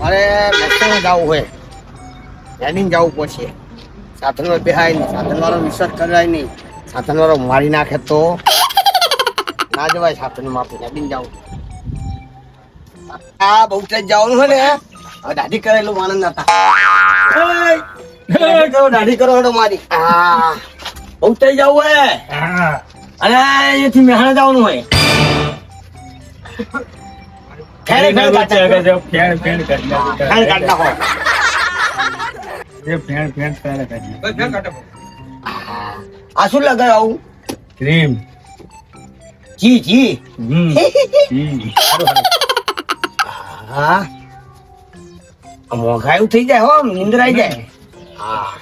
અરે મહેસાણા જવું હોય એની જવું પડશે. સાધન વાળો બેહાય નહીં, સાધન વાળો વિશ્વાસ કરાય નહીં, સાધન વાળો મારી નાખે તો ના જવાય. સાધન માં આપણે એની જવું. આ બહુ જ જવાનું હોય ને હવે દાઢી કરેલું આનંદ હતા. દાઢી કરો હેડો મારી. બહુ જ જવું હોય અને અહીંયાથી મહેસાણા જવાનું હોય. આ શું લગાય આવું ક્રીમ જી જી હા મોઘાયું થઈ જાય હો નિંદ્રાઈ જાય. હા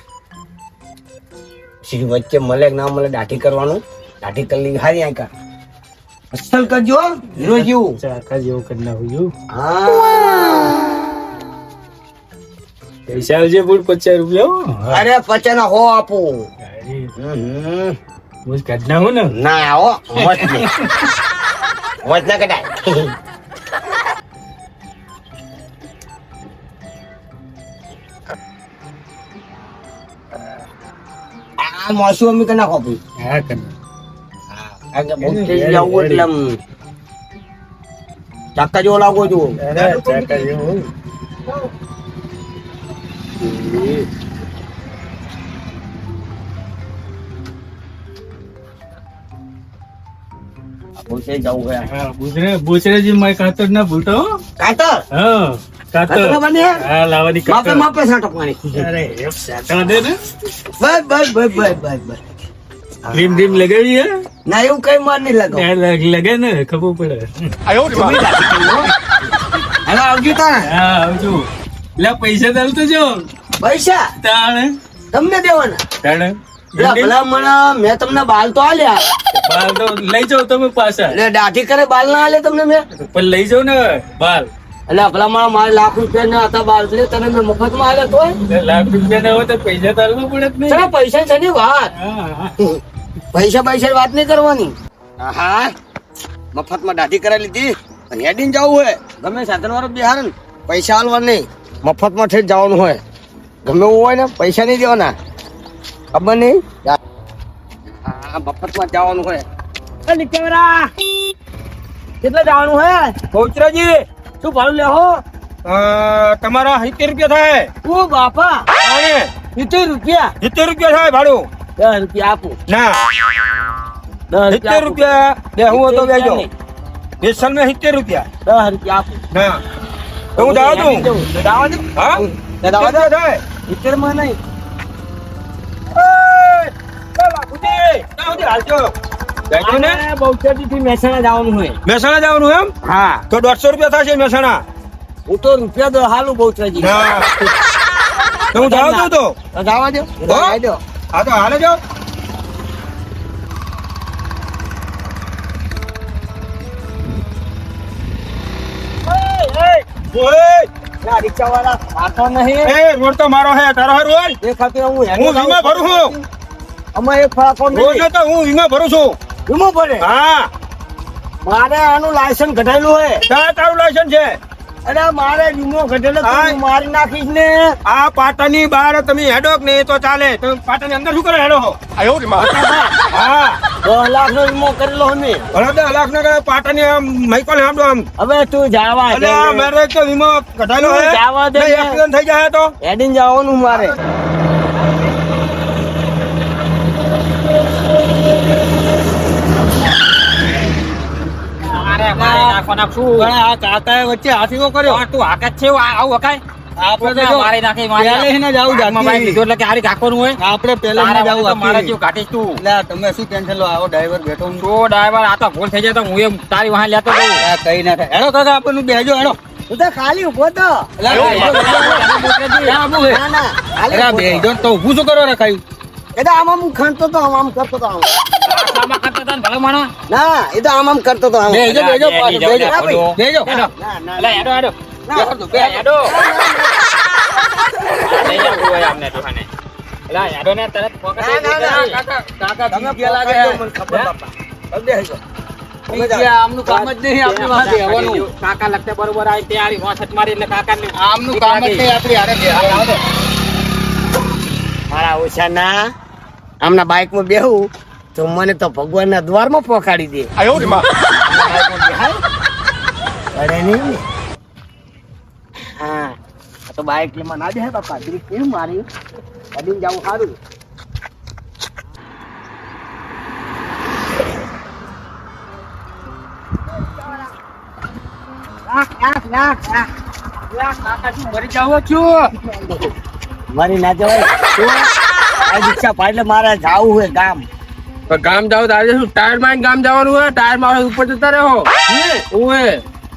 પછી વચ્ચે મળે કે ના મળે દાઢી કરવાનું. દાઢી કરી હારી આંકા અસલ કરજો હીરો જેવું ચાકા જેવું કરી નાખ્યું. હા પૈસા આવજે બોલ 50 રૂપિયા. અરે 50 ના 100 આપું. હું કાઢ નાખું ને. ના આવો મોજ નહીં મોજ ના કઢાય. આ મોસું અમી કે નાખો ભાઈ. હા કર ચાકા જેવો લાગો છો. ચાકા જેવું બુચરેજી માં કાતર ના ભૂલતો. કાતર હા કાતર હા લાવવાની કાતર. માપે સાટો પાણી. અરે એક સાટવા દે ને. બસ બસ બસ બસ બસ બસ. ક્રીમ ડ્રીમ લગાવી હે ના એવું કઈ માર નહીં લગાવ. લગે ને ખબર પડે. હેલો આવજો તા. હા આવજો. લે પૈસા ચાલતો જો. પૈસા તાણે તમને દેવાના. તાણે ભલા મને મેં તમને બાલ તો આલ્યા. બાલ તો લઈ જાઓ તમે પાછા. એટલે દાઢી કરે બાલ ના આલે તમને મેં. પણ લઈ જાઓ ને બાલ. એટલે ભલા મારે ₹1,00,000 ના હતા બાલ એટલે તને મેં મફત માં આલે તોય. ₹1,00,000 ના હોય તો પૈસા ચાલવા પડે જ નહીં. ચલો પૈસા છે ની વાત. પૈસા પૈસા વાત નહીં કરવાની. હા મફત માં દાઢી કરાવી લીધી અને હેડીને જવું હોય ગમે સાધન વાળો બિહાર ને પૈસા આલવા નહીં. મફત માં ઠેઠ જવાનું હોય ગમે એવું હોય ને પૈસા નહીં દેવાના. ખબર નહીં હા મફત માં જવાનું હોય. કેટલા જવાનું હોય પૌત્રજી શું ભાડું લેહો? તમારા 70 રૂપિયા થાય. ઓ બાપા 70 રૂપિયા. 70 રૂપિયા થાય ભાડું. 10 રૂપિયા આપું. ના 70 રૂપિયા બેહું તો બેજો. બેસન में 70 રૂપિયા. 10 રૂપિયા આપું. ના તો હું દાવા દઉં. દાવા દે. હા દાવા દે. થાય 70 માં નહીં. મહેસાણા જવાનું હોય. મહેસાણા જવાનું એમ? હા તો 150 રૂપિયા થશે મહેસાણા. હું તો રૂપિયા તો હાલું બહુચરાજી. તો હું જાઉં છું તો જવા દો. હા તો હાલે જાઓ. રિક્ષા વાળા આતો નહીં. એ રોડ તો મારો હે તારો હે રોડ. એ ખાતે હું વીમા ભરું છું. અમે એક ફાકો રોડ ને તો હું વીમા ભરું છું. વીમો પડે. હા મારે આનું લાયસન્સ કઢાયેલું હોય. તારું લાયસન્સ છે. અરે મારે વીમો કઢેલો મારી નાખીશ ને. આ પાટણની બહાર તમે હેડો કે નહીં તો ચાલે. તમે પાટણની અંદર શું કરો હેડો? હા 10 લાખ નો વીમો કરેલો અમે. 10 લાખ ના પાટણની આમ મૈકોલ હેડો આમ. હવે તું જાવા દે. અરે મારે તો વીમો કઢાયેલો હે. જાવા દે. એક્સિડન્ટ થઈ જાય તો હેડીને જવાનું મારે. કાકા વચ્ચે હાથીઓ કર્યો. તું હાકત છે આવું હકાય. આપણે તો મારી નાખી આપણે પહેલા જવું મારે શું કાઢીશ તું. તમે શું ટેન્શન લો. આવો ડ્રાઈવર બેઠો તો ડ્રાઈવર આ તો ભૂલ થઈ જાય તો હું એમ તારી વાહન લેતો કઈ ના થાય. હેડો કાકા આપણને બેજો હેડો. તું તો ખાલી ઉભો તો ઉભું શું કરો રખાયું. એ તો આમ ખાતો તો આમ કરતો તો આમ ના એ તો આમ કરતો તો બેજો બેજો બેજો આમનું કામ જ નહીં આપણે વાંધે આવવાનું. કાકા લગતે બરોબર આવે ત્યારે વાસટ મારી એટલે કાકાને આમનું કામ જ નહીં આપણી હારે બેહાડે. મારા ઓછાના આમના બાઇકમાં બેહું તો મને તો ભગવાનના દ્વારમાં પહોંચાડી દે. બાઇકમાં બેહાય? અરે નહીં ને. હા આ તો બાઇક એમાં ના બેહાય બાપા. જરીક કેવું મારી કદીમ જાવું સારું. મરી જાવ છું. મારી ના જવાય. આ રિક્ષા પાડલે મારે જાવું હોય ગામ. ગામ જાવ તો આજે શું ટાયર માં ગામ જવાનું હોય? ટાયર માં ઉપર જતા રહો. ઓએ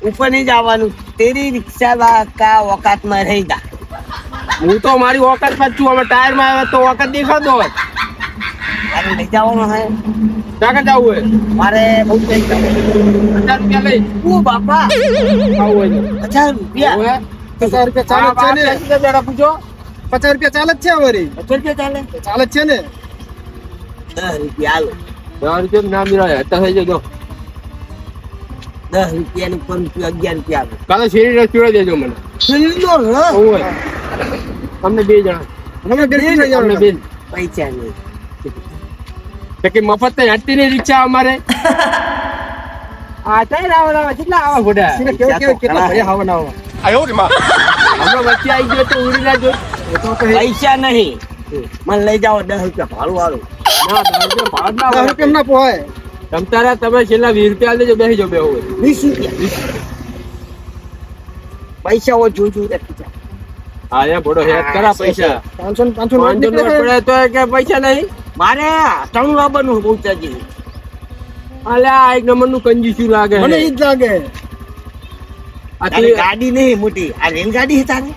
ઉપર નહીં જવાનું. તેરી રિક્ષા કા વકાત માં રહી જા. હું તો મારી ઓકાત માં જ છું. અમે ટાયર માં આવે તો ઓકાત દેખાતો હોય. અરે લઈ જવાનું હે. ક્યાં જવું હોય? મારે બહુ પૈસા. 1000 રૂપિયા લઈ. ઓ બાપા આવું હોય તો. 1000 રૂપિયા. ઓએ 50 રૂપિયા ચાલે જ છે ને? જરા પૂછો. 50 રૂપિયા ચાલે જ છે વળી. 50 રૂપિયા ચાલે. ચાલે જ છે ને? 10 રૂપિયા હાલો. 10 રૂપિયા ના મિલાય. અત્યારે થઈ જજો. 10 રૂપિયા ની 5 રૂપિયા 11 રૂપિયા આવે. કાલે શેરી રસ પીવડાવી દેજો મને. સુંદર હે. ઓએ તમને 2 જણા. અમે ઘરે તમને જવાનું. બેન. પૈસા નહીં. તો કે મફત તો હેડતી નહીં રિક્ષા અમારે. આ ચાઈ રાવણ કેટલા આવા ઘોડા. કેટલા ભર્યા હવાના હવા. હમણાં વચ્ચે આવી ગયો તો ઉડી ના જોઈ. પૈસા નહીં. મને લઈ જાઓ 10 રૂપિયા ભાડું વાળું. ના 10 રૂપિયા ભાવ ના 10 હોય. રૂપિયા ના પોહાય. તમતારા તમે છેલ્લા 20 રૂપિયા લેજો. બેસી જાઓ બે હોય. 20 રૂપિયા. પૈસા ઓ જોજો રાખી જા. હા એ ભોડો હેત કરા પૈસા. 500 પાંચસો નોટ પડે તો કે પૈસા નહીં. મારે ત્રણ લાવવાનું પહોંચાજી. અલ્યા આ એક નંબર નું કંજૂસી લાગે મને છે. ઈ જ લાગે. આ તારી તું ગાડી નહીં મોટી. આ રેલગાડી છે તારી.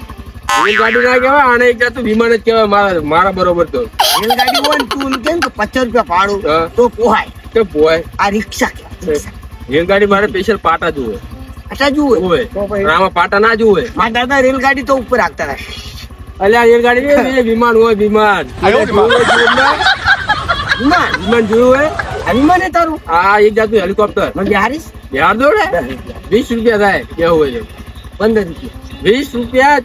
રેલગાડી ના કહેવાય. આને એક જાતું વિમાન જ કહેવાય. મારા બરોબર તો રેલગાડી હોય ને તું કેમ કે 50 રૂપિયા ભાડું હા. તો પોહાય. કે પોય આ રિક્ષા કહેવાય, રિક્ષા. રેલગાડી મારે સ્પેશિયલ પાટા જુએ. અચ્છા જુએ. ઓય તો ભાઈ. પણ આમાં પાટા ના જુએ. મારા દાદા રેલગાડી તો ઉપર રાખતા રાખે. અલ્યા રેલગાડી નહીં, વિમાન હોય વિમાન. વિમાન વિમાન જોયું હોય? આ વિમાન એ તારું. આ એક જાતું હેલિકોપ્ટર. મને બિહારીશ. બિહાર દો ને 20 રૂપિયા થાય. કેવું હોય છે? 15 રૂપિયા. 20 રૂપિયા.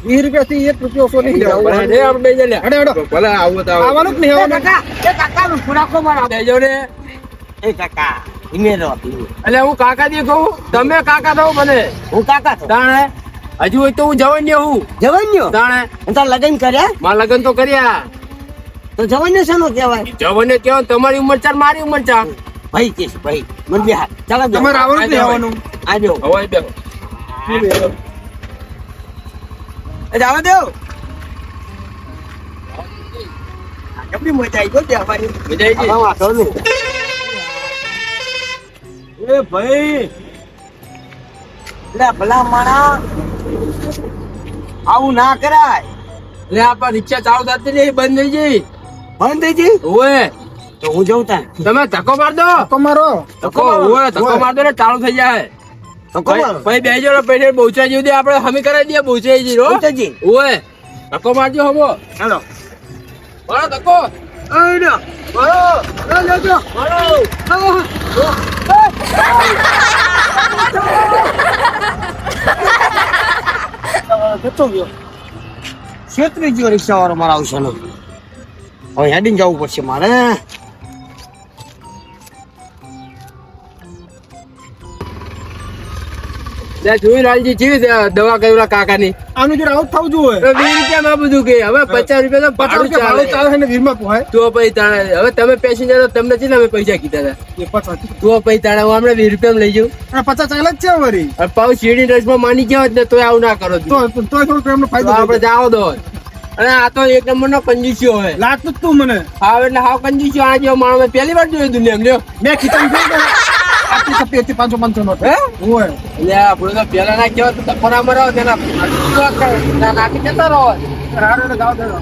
20 રૂપિયા થી 1 રૂપિયો ઓછો નહીં લેવાનો. ભલે ને આપણે બેસી લે. હેડો, હેડો. ભલે આવું તો આવો. આવવાનું જ નહીં એ આવવાનું. કાકા, એ કાકાનું ખોરાકો મારો. બેસજો ને. એ કાકા ધીમે રહો, ધીમે. એટલે હું કાકા દી કહું, તમે કાકા થો મને. હું કાકા છું. તાણે હજુ હોય તો હું જવાન્ય હું. જવાન્યો તાણે અને તાર લગ્ન કર્યા મારા લગ્ન તો કર્યા. તો જવાન્યો શેનો કહેવાય? જવાન્ય કેવો? તમારી ઉંમર 4 મારી ઉંમર 4. ભાઈ કેસ ભાઈ મને બિહાર. ચાલો બેહો. તમારે આવવાનું જ નહીં આવવાનું. આજો. હવે બેહો. એ જાવા દો. આ કેવડી મજા આવી ગયો બેહવાની. મજા આવી ગઈ? આમાં વાંધો નહીં. એ ભાઈ લે ભલા માણા આવું ના કરાય. લે આપા રિક્ષા ચાલુ થતી નહીં, બંધ થઈ ગઈ. બંધ થઈ ગઈ ઓય તો હું જઉં તાર. તમે ધક્કો માર દો. ધક્કો મારો. ધક્કો ઓય ધક્કો માર દો ને ચાલુ થઈ જાય. તો કોણ? પછી બેસજો ને પછી બહુચા જેવું દે આપણે હમી કરાવી દઈએ બહુચા જેવું. પહોંચેજી. ઓય ધક્કો મારજો હમો. ચાલો. મારો ધક્કો. આઈડો. મારો. લો જો. મારો. જતો ગયો. છેતરી ગયો રિક્ષા વાળો મારા આવશે ને. હવે હેડીને જવું પડશે મારે. લે જોઈ લાલજી જેવી દવા કર્યા કાકાની. આનું જોડે આઉટ થવું જોઈએ. 20 રૂપિયામાં બધું કે હવે 50 રૂપિયા તો 50 ભાડું રૂપિયા ભાડું ચાલે. ચાલે છે ને 20 માં પોહાય. તો પછી તાણે હવે તમે પેસેન્જર તમને છે ને અમે પૈસા કીધા હતા. એ 50. તો પછી તાણે હું હમણાં 20 રૂપિયા લઈ જાઉં. આ 50 ચાલે જ છે વળી. અને પાછું શેરડી રસમાં માની ગયા હોત ને તોય આવું ના કરો. તો થોડું એમનો તો ફાયદો આપણે થાય. જાઓ દો. અને આ તો એક નંબર નો કંજૂસ્યો હોય. લાગતું જ તું મને. હાવ એટલે હાવ કંજૂસ્યો. આ જેવો માણસ મેં પહેલી વાર જોયો દુનિયામાં. લ્યો મેં ખીચામાં જોઈ ગયા. આટલી સપ્પી હતી 500 નોટ. હે? હોય. એટલે આપણે તો પેલા ના કહેવાય તો ટકોરા મરાવો તેના નાખી જતા રહો. રાડો ને ગાવ દેજો.